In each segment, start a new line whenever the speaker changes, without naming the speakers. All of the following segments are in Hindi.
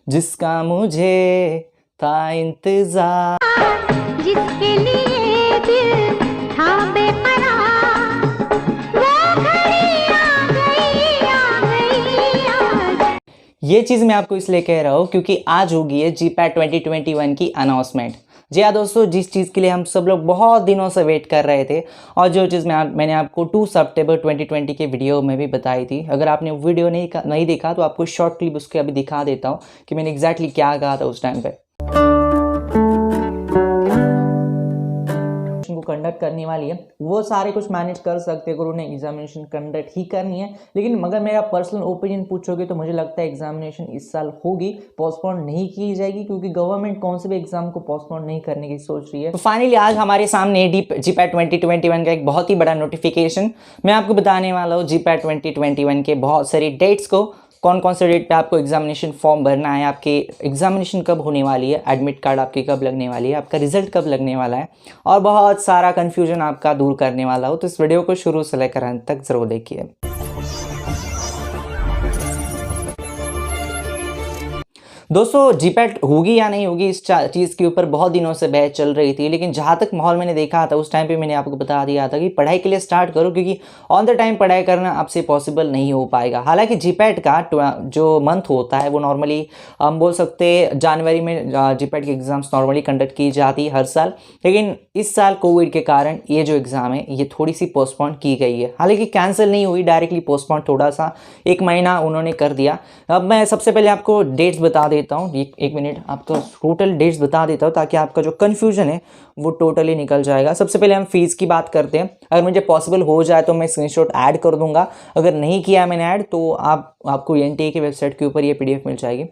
जिसका मुझे था इंतजार,
जिसके लिए दिल था बेकरार, वो घड़ी आ गई, आ गई, आ गई।
ये चीज़ मैं आपको इसलिए कह रहा हूँ क्योंकि आज होगी है जीपैट 2021 की अनाउंसमेंट। जी हाँ दोस्तों, जिस चीज़ के लिए हम सब लोग बहुत दिनों से वेट कर रहे थे और जो चीज़ मैंने आपको 2 सितंबर 2020 के वीडियो में भी बताई थी। अगर आपने वीडियो नहीं देखा तो आपको शॉर्ट क्लिप उसके अभी दिखा देता हूँ कि मैंने एग्जैक्टली क्या कहा था उस टाइम पे। को कंडक्ट करने वाली है वो सारे कुछ मैनेज कर सकते हैं अगर उन्हें एग्जामिनेशन कंडक्ट ही करनी है, लेकिन मगर मेरा पर्सनल ओपिनियन पूछोगे तो मुझे लगता है एग्जामिनेशन इस साल होगी, पोस्टपोन नहीं की जाएगी क्योंकि गवर्नमेंट कौन से भी एग्जाम को पोस्टपोन नहीं करने की सोच रही है। तो फाइनली आज हमारे सामने जीपैट 2021 का एक बहुत ही बड़ा नोटिफिकेशन मैं आपको बताने वाला हूँ। जीपैट 2021 के बहुत सारी डेट्स को, कौन कौन से डेट पे आपको एग्जामिनेशन फॉर्म भरना है, आपके एग्जामिनेशन कब होने वाली है, एडमिट कार्ड आपकी कब लगने वाली है, आपका रिजल्ट कब लगने वाला है और बहुत सारा कन्फ्यूजन आपका दूर करने वाला हो। तो इस वीडियो को शुरू से लेकर अंत तक ज़रूर देखिए। दोस्तों जीपैट होगी या नहीं होगी इस चीज़ के ऊपर बहुत दिनों से बहस चल रही थी, लेकिन जहाँ तक माहौल मैंने देखा था उस टाइम पे मैंने आपको बता दिया था कि पढ़ाई के लिए स्टार्ट करो क्योंकि ऑन द टाइम पढ़ाई करना आपसे पॉसिबल नहीं हो पाएगा। हालांकि जीपैट का जो मंथ होता है वो नॉर्मली हम बोल सकते हैं जनवरी में जीपैट की एग्ज़ाम्स नॉर्मली कंडक्ट की जाती है हर साल, लेकिन इस साल कोविड के कारण ये जो एग्ज़ाम है ये थोड़ी सी पोस्टपोन की गई है। हालांकि कैंसिल नहीं हुई, डायरेक्टली पोस्टपोन थोड़ा सा 1 महीना उन्होंने कर दिया। अब मैं सबसे पहले आपको डेट्स बता देता हूँ, एक मिनट आपको टोटल डेट्स बता देता हूँ ताकि आपका जो कन्फ्यूजन है वो टोटली निकल जाएगा। सबसे पहले हम फीस की बात करते हैं। अगर मुझे पॉसिबल हो जाए तो मैं स्क्रीनशॉट ऐड कर दूंगा, अगर नहीं किया मैंने ऐड तो आपको एनटीए की वेबसाइट के ऊपर ये पीडीएफ मिल जाएगी।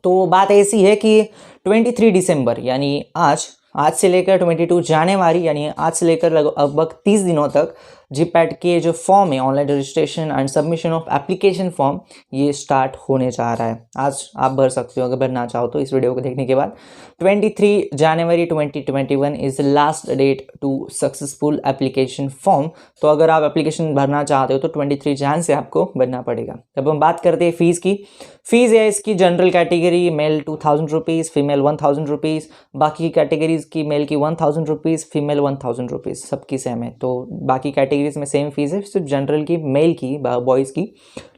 तो बात ऐसी है कि 23 दिसंबर यानी आज से लेकर 22 जनवरी यानी आज से लेकर लगभग 30 दिनों तक जीपैट के जो फॉर्म है online registration and submission of application form ये स्टार्ट होने जा रहा है। आज आप भर सकते हो अगर भरना चाहो तो इस वीडियो को देखने के बाद। 23 January 2021 is last date to successful application form. तो अगर आप एप्लीकेशन भरना चाहते हो तो 23 जन से आपको भरना पड़ेगा। अब हम बात करते हैं फ़ीस की। फ़ीस है इसकी general category mail 2000 rupees, female 1000 rupees, बाकी कैटेगरीज़ की मेल की 1000 रुपीज़, फीमेल 1000 रुपीज़, सबकी सेम है। तो बाकी कैटेगरीज में सेम फीस है, सिर्फ जनरल की मेल की बॉयज़ की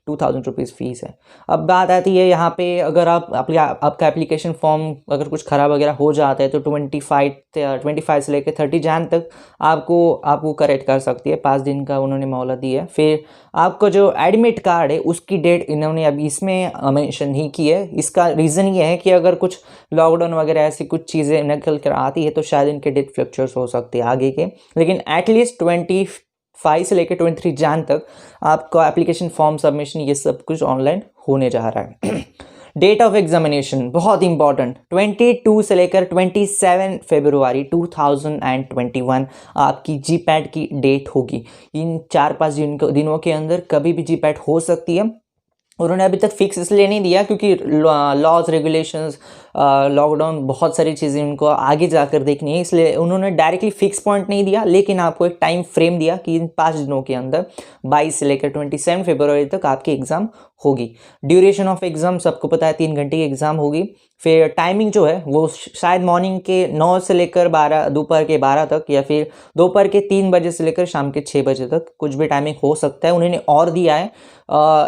2000 रुपीज़ फीस है। अब बात आती है यहाँ पे अगर आपका एप्लीकेशन फॉर्म अगर कुछ ख़राब वगैरह हो जाता है तो 25 से लेकर 30 जन तक आपको करेक्ट कर सकती है। 5 दिन का उन्होंने मोहलत दी है। फिर आपको जो एडमिट कार्ड है उसकी डेट इन्होंने अभी इसमें मेंशन नहीं की है। इसका रीज़न ये है कि अगर कुछ लॉकडाउन वगैरह ऐसी कुछ चीज़ें निकल कर आती है तो शायद इनके डेट फ्लक्चुएट्स हो सकते हैं आगे के, लेकिन एटलीस्ट 25 से लेकर 23 जन तक आपका एप्लीकेशन फॉर्म सबमिशन ये सब कुछ ऑनलाइन होने जा रहा है। डेट ऑफ एग्जामिनेशन बहुत इंपॉर्टेंट, 22 से लेकर 27 फरवरी 2021 आपकी जीपैट की डेट होगी। इन 4-5 दिनों के अंदर कभी भी जीपैट हो सकती है। उन्होंने अभी तक फिक्स इसलिए नहीं दिया क्योंकि लॉज रेगुलेशंस लॉकडाउन बहुत सारी चीज़ें उनको आगे जाकर देखनी है, इसलिए उन्होंने डायरेक्टली फिक्स पॉइंट नहीं दिया, लेकिन आपको एक टाइम फ्रेम दिया कि इन 5 दिनों के अंदर 22 से लेकर 27 फरवरी तक आपकी एग्ज़ाम होगी। ड्यूरेशन ऑफ एग्ज़ाम सबको पता है 3 घंटे की एग्ज़ाम होगी। फिर टाइमिंग जो है वो शायद मॉर्निंग के 9 से लेकर 12, दोपहर के 12 तक, या फिर दोपहर के 3 बजे से लेकर शाम के 6 बजे तक, कुछ भी टाइमिंग हो सकता है। उन्होंने और दिया है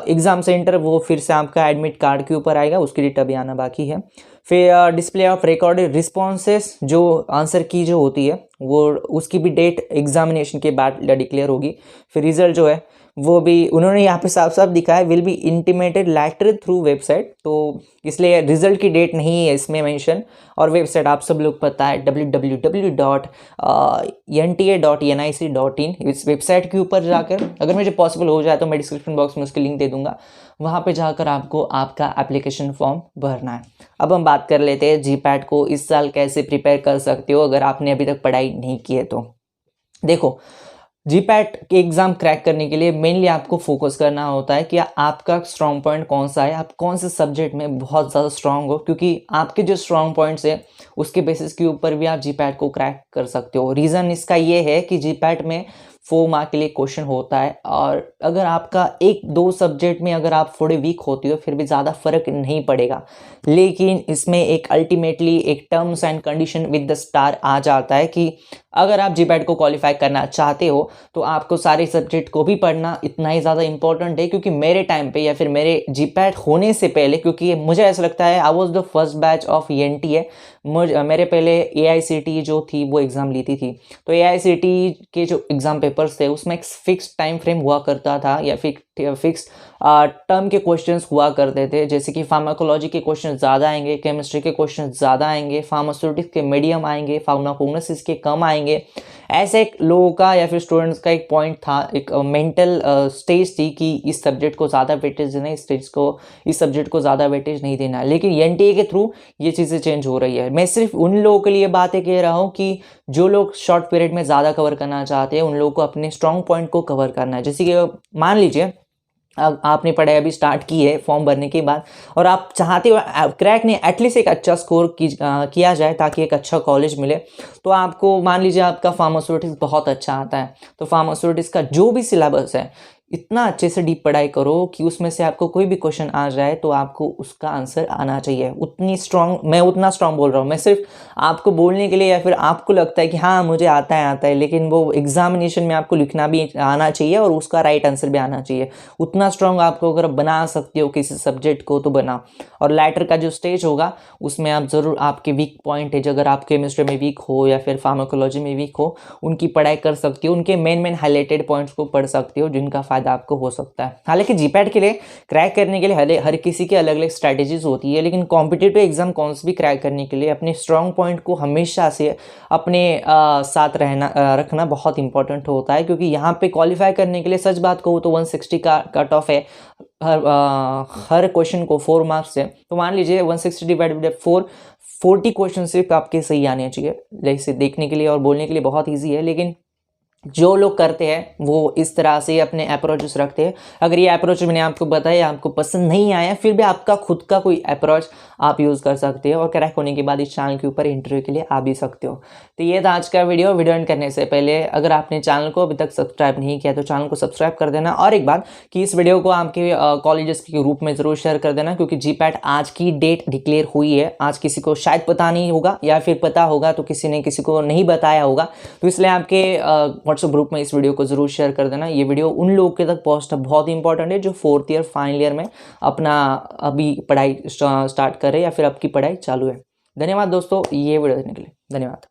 एग्ज़ाम सेंटर, वो फिर से आपका एडमिट कार्ड के ऊपर आएगा, उसकी डेट अभी आना बाकी है। फिर डिस्प्ले ऑफ रिकॉर्डेड रिस्पॉन्सेस, जो आंसर की जो होती है वो उसकी भी डेट एग्जामिनेशन के बाद डिक्लेयर होगी। फिर रिजल्ट जो है वो भी उन्होंने यहाँ पे साफ साफ दिखा है will be intimated letter through website, तो इसलिए रिजल्ट की डेट नहीं है इसमें मेंशन। और वेबसाइट आप सब लोग पता है www.nta.nic.in, इस वेबसाइट के ऊपर जाकर अगर मुझे पॉसिबल हो जाए तो मैं डिस्क्रिप्शन बॉक्स में उसकी लिंक दे दूंगा, वहाँ पे जाकर आपको आपका एप्लीकेशन फॉर्म भरना है। अब हम बात कर लेते हैं जीपैट को इस साल कैसे प्रिपेयर कर सकते हो अगर आपने अभी तक पढ़ाई नहीं की है तो। देखो, जीपैट के एग्ज़ाम क्रैक करने के लिए मेनली आपको फोकस करना होता है कि आपका स्ट्रॉन्ग पॉइंट कौन सा है, आप कौन से सब्जेक्ट में बहुत ज़्यादा स्ट्रॉन्ग हो, क्योंकि आपके जो स्ट्रॉन्ग पॉइंट्स है उसके बेसिस के ऊपर भी आप जीपैट को क्रैक कर सकते हो। रीज़न इसका ये है कि जीपैट में 4 मार्क के लिए क्वेश्चन होता है। और अगर आपका 1-2 सब्जेक्ट में अगर आप थोड़े वीक होते हो फिर भी ज़्यादा फर्क नहीं पड़ेगा, लेकिन इसमें एक अल्टीमेटली एक terms and condition with the star आ जाता है कि अगर आप जीपैट को क्वालिफाई करना चाहते हो तो आपको सारे सब्जेक्ट को भी पढ़ना इतना ही ज़्यादा इंपॉर्टेंट है। क्योंकि मेरे टाइम पे या फिर मेरे जीपैट होने से पहले, क्योंकि मुझे ऐसा लगता है I was the first batch of ENT है, मेरे पहले AICTE जो थी वो एग्ज़ाम लीती थी। तो AICTE के जो एग्ज़ाम पेपर्स थे उसमें एक फिक्स टाइम फ्रेम हुआ करता था या फिर फिक्स टर्म के क्वेश्चंस हुआ करते थे। जैसे कि फार्माकोलॉजी के क्वेश्चन ज़्यादा आएंगे, केमिस्ट्री के क्वेश्चन ज़्यादा आएंगे, फार्मास्यूटिक्स के मीडियम आएंगे, फार्माकोग्नोसिस के कम आएंगे। ऐसे एक लोगों का या फिर स्टूडेंट्स का एक पॉइंट था, एक मेंटल स्टेज थी कि इस सब्जेक्ट को ज़्यादा वेटेज देना है, इस सब्जेक्ट को ज़्यादा वेटेज नहीं देना है। लेकिन NTA के थ्रू ये चीज़ें चेंज हो रही है। मैं सिर्फ उन लोगों के लिए बातें कह रहा हूँ कि जो लोग शॉर्ट पीरियड में ज़्यादा कवर करना चाहते हैं उन लोगों को अपने स्ट्रॉन्ग पॉइंट को कवर करना है। जैसे कि मान लीजिए आपने पढ़ाई अभी स्टार्ट की है फॉर्म भरने के बाद और आप चाहते हो क्रैक नहीं एटलीस्ट एक अच्छा स्कोर किया जाए ताकि एक अच्छा कॉलेज मिले। तो आपको मान लीजिए आपका फार्मास्यूटिक्स बहुत अच्छा आता है, तो फार्मास्यूटिक्स का जो भी सिलेबस है इतना अच्छे से डीप पढ़ाई करो कि उसमें से आपको कोई भी क्वेश्चन आ जाए तो आपको उसका आंसर आना चाहिए। मैं उतना स्ट्रांग बोल रहा हूँ, मैं सिर्फ आपको बोलने के लिए या फिर आपको लगता है कि हाँ मुझे आता है, लेकिन वो एग्जामिनेशन में आपको लिखना भी आना चाहिए और उसका राइट आंसर भी आना चाहिए। उतना स्ट्रांग आपको अगर बना सकते हो किसी सब्जेक्ट को तो बनाओ। और लैटर का जो स्टेज होगा उसमें आप ज़रूर आपके वीक पॉइंट है, अगर आप केमिस्ट्री में वीक हो या फिर फार्माकोलॉजी में वीक हो, उनकी पढ़ाई कर सकते हो, उनके मेन हाईलाइटेड पॉइंट्स को पढ़ सकते हो जिनका फ़ायदा आपको हो सकता है। हालांकि जीपैट के लिए क्रैक करने के लिए हर किसी की अलग अलग स्ट्रैटेजीज होती है, लेकिन कॉम्पिटिटिव एग्जाम कौन भी क्रैक करने के लिए अपने स्ट्रॉन्ग पॉइंट को हमेशा से अपने साथ रखना बहुत इंपॉर्टेंट होता है। क्योंकि यहाँ पे क्वालिफाई करने के लिए सच बात कहूँ तो 160 का कट ऑफ है हर क्वेश्चन को 4 मार्क्स से। तो मान लीजिए 160 डिवाइडेड बाय 4, 40 क्वेश्चन सिर्फ आपके सही आने चाहिए। जैसे देखने के लिए और बोलने के लिए बहुत ईजी है, लेकिन जो लोग करते हैं वो इस तरह से अपने अप्रोचेस रखते हैं। अगर ये अप्रोच मैंने आपको बताया आपको पसंद नहीं आया, फिर भी आपका खुद का कोई अप्रोच आप यूज़ कर सकते हो और क्रैक होने के बाद इस चैनल के ऊपर इंटरव्यू के लिए आ भी सकते हो। तो ये था आज का वीडियो एंड करने से पहले अगर आपने चैनल को अभी तक सब्सक्राइब नहीं किया तो चैनल को सब्सक्राइब कर देना। और एक बात कि इस वीडियो को आपके कॉलेजेस के ग्रुप में ज़रूर शेयर कर देना, क्योंकि जीपैट आज की डेट डिक्लेयर हुई है। आज किसी को शायद पता नहीं होगा या फिर पता होगा तो किसी ने किसी को नहीं बताया होगा, तो इसलिए आपके व्हाट्सएप ग्रुप में इस वीडियो को जरूर शेयर कर देना। ये वीडियो उन लोगों के तक पहुंचना बहुत इंपॉर्टेंट है जो 4th ईयर फाइनल ईयर में अपना अभी पढ़ाई स्टार्ट कर रहे हैं या फिर आपकी पढ़ाई चालू है। धन्यवाद दोस्तों ये वीडियो देखने के लिए, धन्यवाद।